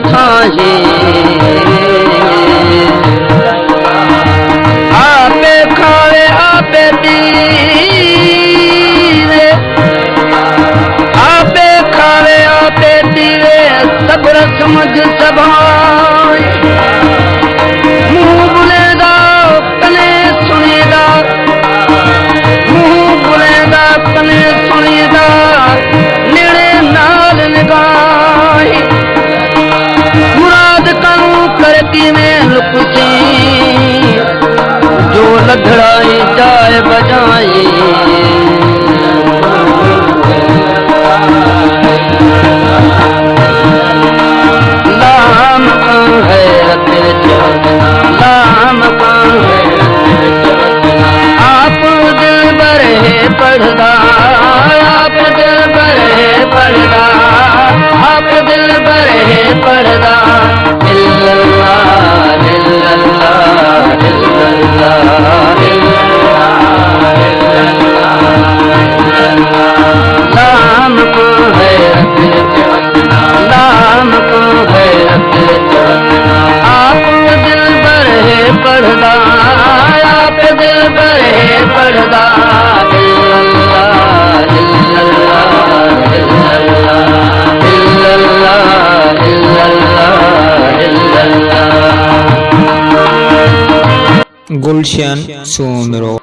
थाहे आपे खावे आपे पीवे आपे खावे आपे पीवे सब रस मुझ सभाए मुँह बुलेदा कने सुनेदा मुँह बुलेदा कने सुनेदा नेड़े नाल निगाही मुराद करूं करती में लुकसी जो लधड़ाई जाए बजाए लाम कौन है रते लाम कौन है आप दिल भर है पढ़दा आप दिल भर है पढ़दा आप दिल भर है पढ़दा इल्लल्लाह इल्लल्लाह इल्लल्लाह नाम को है नाम को है आप दिल भर है पढ़दा आप दिल भर है पढ़दा इल्लल्लाह इल्लल्लाह इल्लल्लाह इल्लल्लाह इल्लल्लाह गुलशन सोमरो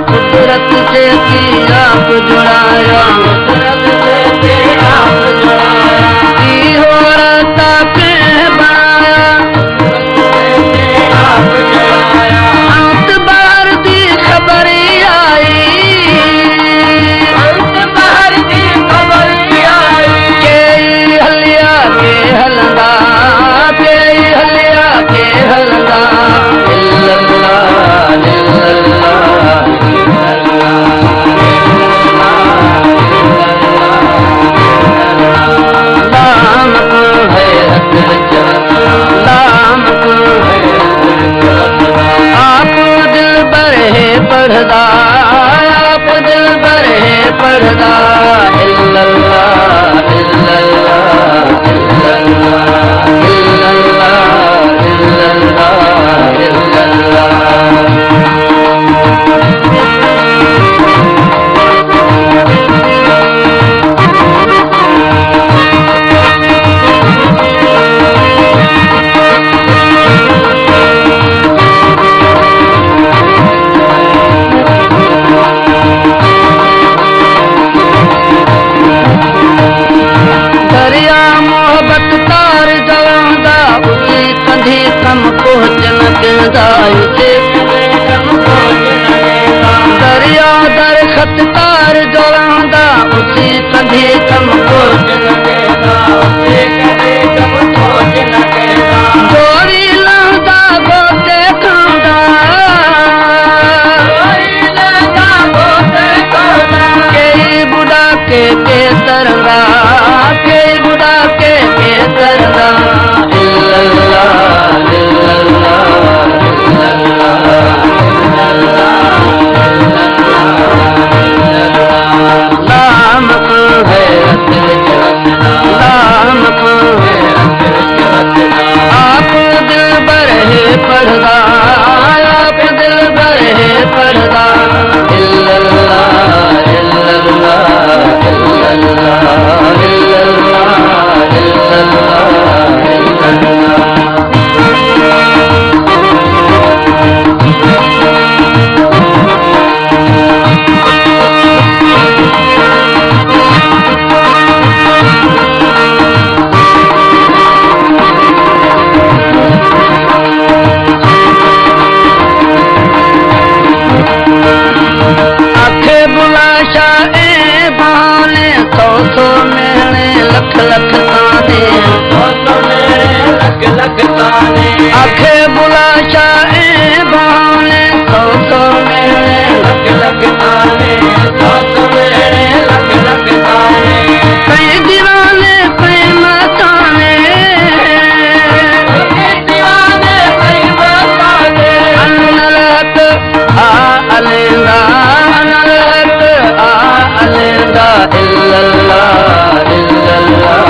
कुदरत से आप जुड़ाया की हो रता पे बनाया अंत बार दी खबर आई अंत बार दी खबर आई के हलिया के हलदा के हलिया के हलदा इल्लल्लाह इल्लल्लाह नाम को है नाम को है आप दिल भर है पढ़दा आप दिल भर है पढ़दा इल्लल्लाह इल्लल्लाह इल्लल्लाह इल्लल्लाह इल्लल्लाह इल्लल्लाह कम पहुँचन दरिया दर खत तार जोड़ा उसी कभी कम पहुँचन जोड़ी लहदा गोते खांदा कई बुढ़ा के तरंगा कई बुढ़ा के तरंगा इल्लल्लाह नाम को है नाम को है आप दिल भर है पढ़दा आप दिल भर है पढ़दा इल्लल्लाह इल्लल्लाह इल्लल्लाह इल्लल्लाह इल्लल्लाह इल्लल्लाह इल्लल्लाह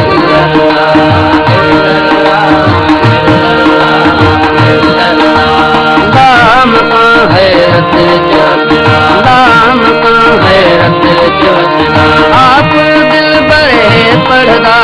इल्लल्लाह। दाम का हैरत चौसना, दाम का हैरत चौसना, आप दिल बरे पढ़दा